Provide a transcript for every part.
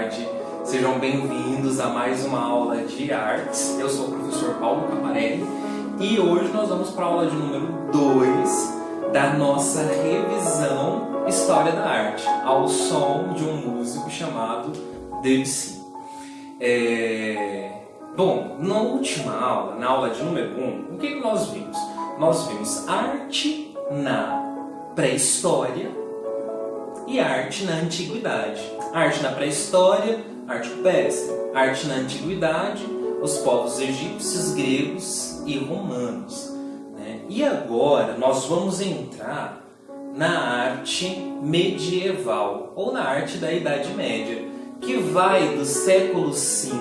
tarde. Sejam bem-vindos a mais uma aula de artes. Eu sou o professor Paulo Caparelli e hoje nós vamos para a aula de número 2 da nossa revisão História da Arte, ao som de um músico chamado Debussy. Bom, na última aula, na aula de número 1, o que nós vimos? Nós vimos arte na pré-história e arte na antiguidade. Arte na pré-história, arte rupestre. Arte na antiguidade, os povos egípcios, gregos e romanos. Né? E agora nós vamos entrar na arte medieval, ou na arte da Idade Média, que vai do século V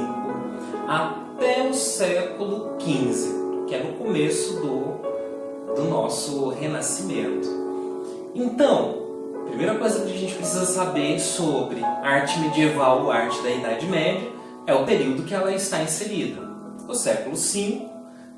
até o século XV, que é no começo do nosso Renascimento. Então, a primeira coisa que a gente precisa saber sobre arte medieval ou arte da Idade Média é o período que ela está inserida, do século V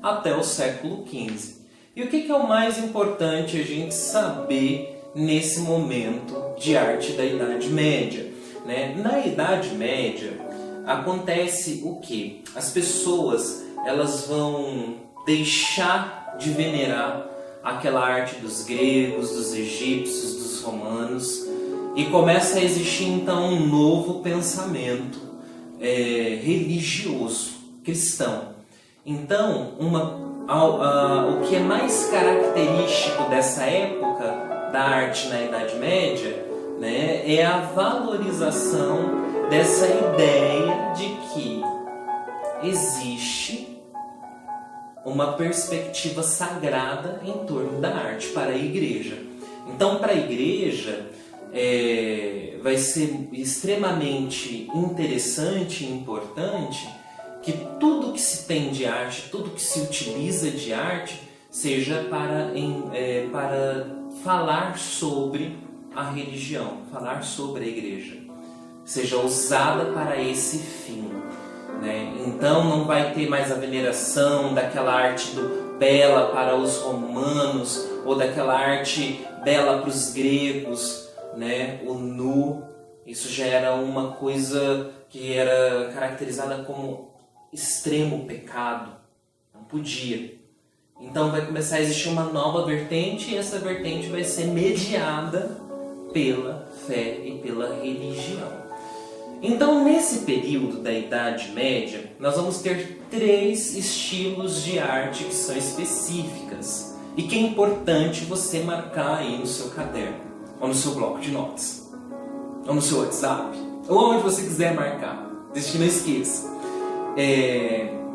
até o século XV. E o que é o mais importante a gente saber nesse momento de arte da Idade Média? Né? Na Idade Média acontece o quê? As pessoas elas vão deixar de venerar aquela arte dos gregos, dos egípcios, dos romanos, e começa a existir então um novo pensamento religioso, cristão. Então, o que é mais característico dessa época da arte na Idade Média, né, é a valorização dessa ideia de que existe uma perspectiva sagrada em torno da arte para a igreja. Então, para a igreja, vai ser extremamente interessante e importante que tudo que se tem de arte, tudo que se utiliza de arte, seja para falar sobre a religião, falar sobre a igreja, seja usada para esse fim. Né? Então não vai ter mais a veneração daquela arte bela para os romanos ou daquela arte bela para os gregos, né? O nu, isso já era uma coisa que era caracterizada como extremo pecado, não podia. Então vai começar a existir uma nova vertente e essa vertente vai ser mediada pela fé e pela religião. Então, nesse período da Idade Média, nós vamos ter 3 estilos de arte que são específicas e que é importante você marcar aí no seu caderno, ou no seu bloco de notas, ou no seu WhatsApp, ou onde você quiser marcar, desde que não esqueça.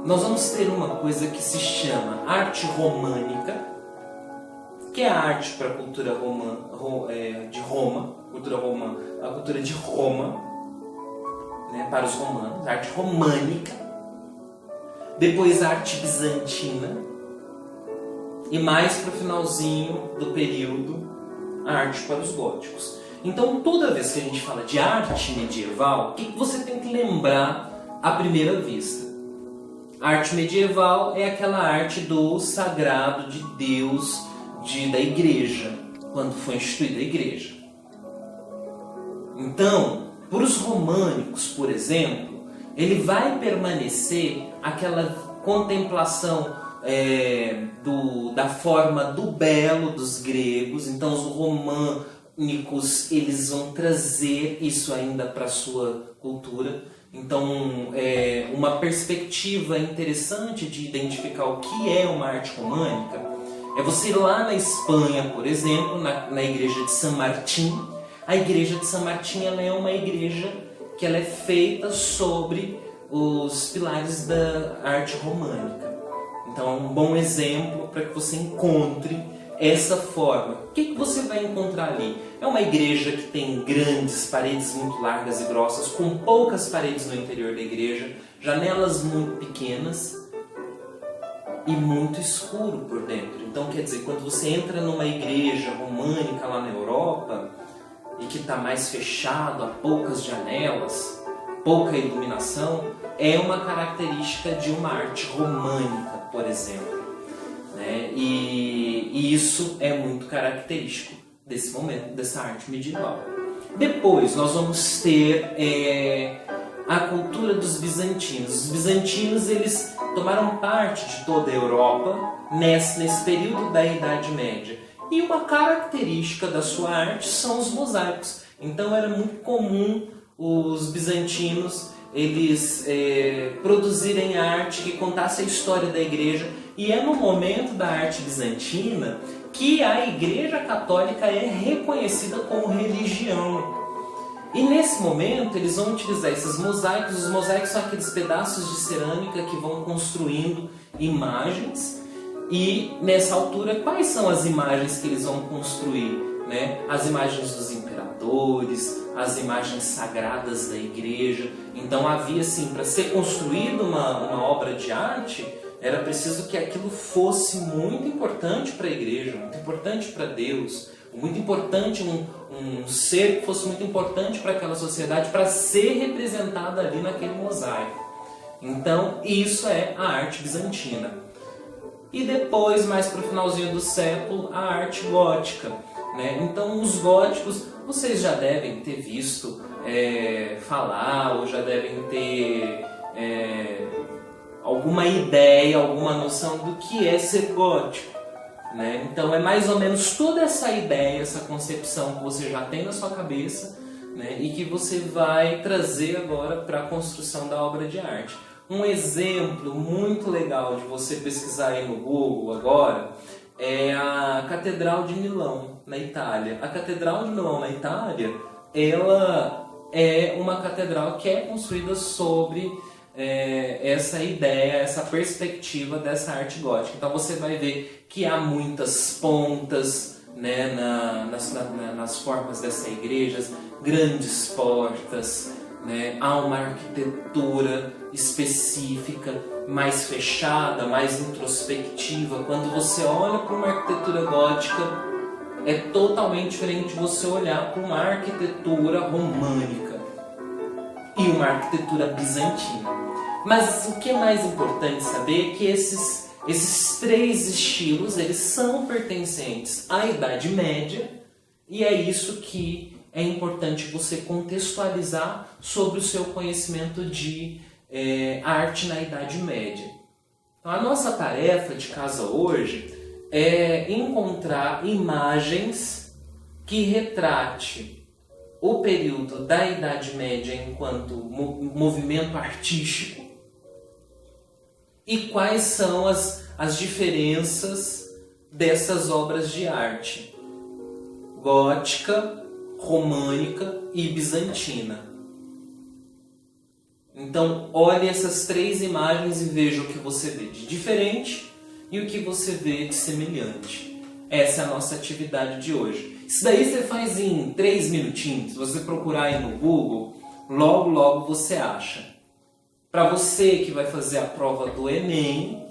Nós vamos ter uma coisa que se chama arte românica, que é a arte para a cultura de Roma, a cultura de Roma, né, para os romanos, arte românica, depois a arte bizantina e mais para o finalzinho do período a arte para os góticos. Então toda vez que a gente fala de arte medieval, o que você tem que lembrar à primeira vista? A arte medieval é aquela arte do sagrado de Deus, da igreja, quando foi instituída a igreja. Então, para os românicos, por exemplo, ele vai permanecer aquela contemplação da forma do belo dos gregos. Então os românicos eles vão trazer isso ainda para a sua cultura. Então uma perspectiva interessante de identificar o que é uma arte românica é você ir lá na Espanha, por exemplo, na igreja de San Martín. A igreja de San Martín ela é uma igreja que ela é feita sobre os pilares da arte românica. Então é um bom exemplo para que você encontre essa forma. O que você vai encontrar ali? É uma igreja que tem grandes paredes muito largas e grossas, com poucas paredes no interior da igreja, janelas muito pequenas e muito escuro por dentro. Então quer dizer, quando você entra numa igreja românica lá na Europa, e que está mais fechado, a poucas janelas, pouca iluminação, é uma característica de uma arte românica, por exemplo. Né? E isso é muito característico desse momento, dessa arte medieval. Depois nós vamos ter a cultura dos bizantinos. Os bizantinos, eles tomaram parte de toda a Europa nesse período da Idade Média. E uma característica da sua arte são os mosaicos. Então era muito comum os bizantinos eles produzirem arte que contasse a história da igreja. E é no momento da arte bizantina que a Igreja Católica é reconhecida como religião. E nesse momento eles vão utilizar esses mosaicos. Os mosaicos são aqueles pedaços de cerâmica que vão construindo imagens. E nessa altura, quais são as imagens que eles vão construir? Né? As imagens dos imperadores, as imagens sagradas da igreja. Então havia assim, para ser construída uma obra de arte, era preciso que aquilo fosse muito importante para a igreja, muito importante para Deus, muito importante, um ser que fosse muito importante para aquela sociedade, para ser representada ali naquele mosaico. Então isso é a arte bizantina. E depois, mais para o finalzinho do século, a arte gótica. Né? Então os góticos, vocês já devem ter visto falar, ou já devem ter alguma ideia, alguma noção do que é ser gótico. Né? Então é mais ou menos toda essa ideia, essa concepção que você já tem na sua cabeça, né? E que você vai trazer agora para a construção da obra de arte. Um exemplo muito legal de você pesquisar aí no Google agora é a Catedral de Milão, na Itália. A Catedral de Milão, na Itália, ela é uma catedral que é construída sobre essa ideia, essa perspectiva dessa arte gótica. Então você vai ver que há muitas pontas, né, nas formas dessa igreja, grandes portas, né, há uma arquitetura específica, mais fechada, mais introspectiva. Quando você olha para uma arquitetura gótica, é totalmente diferente de você olhar para uma arquitetura românica e uma arquitetura bizantina. Mas o que é mais importante saber é que esses três estilos, eles são pertencentes à Idade Média, e é isso que é importante você contextualizar sobre o seu conhecimento de arte na Idade Média. Então, a nossa tarefa de casa hoje é encontrar imagens que retrate o período da Idade Média enquanto movimento artístico e quais são as diferenças dessas obras de arte gótica, românica e bizantina. Então, olhe essas três imagens e veja o que você vê de diferente e o que você vê de semelhante. Essa é a nossa atividade de hoje. Isso daí você faz em 3 minutinhos. Se você procurar aí no Google, logo, logo você acha. Para você que vai fazer a prova do Enem,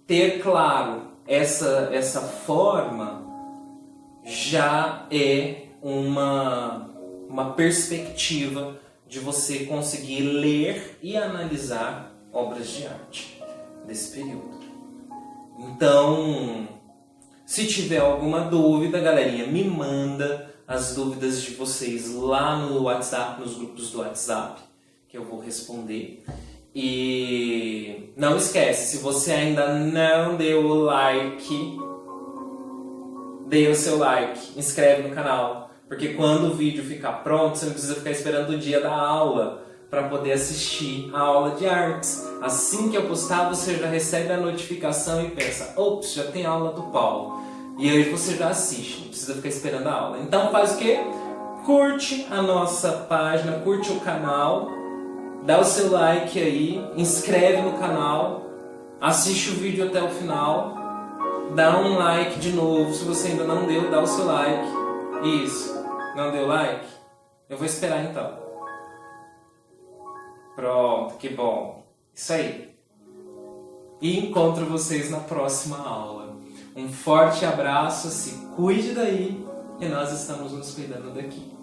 ter claro essa forma já é uma perspectiva de você conseguir ler e analisar obras de arte desse período. Então, se tiver alguma dúvida, galerinha, me manda as dúvidas de vocês lá no WhatsApp, nos grupos do WhatsApp, que eu vou responder. E não esquece, se você ainda não deu o like, dê o seu like, inscreve no canal. Porque quando o vídeo ficar pronto, você não precisa ficar esperando o dia da aula para poder assistir a aula de artes. Assim que eu postar, você já recebe a notificação e pensa, ops, já tem aula do Paulo. E aí você já assiste, não precisa ficar esperando a aula. Então faz o quê? Curte a nossa página, curte o canal, dá o seu like aí, inscreve no canal, assiste o vídeo até o final, dá um like de novo, se você ainda não deu, dá o seu like. Isso, não deu like? Eu vou esperar então. Pronto, que bom. Isso aí. E encontro vocês na próxima aula. Um forte abraço, se cuide daí e nós estamos nos cuidando daqui.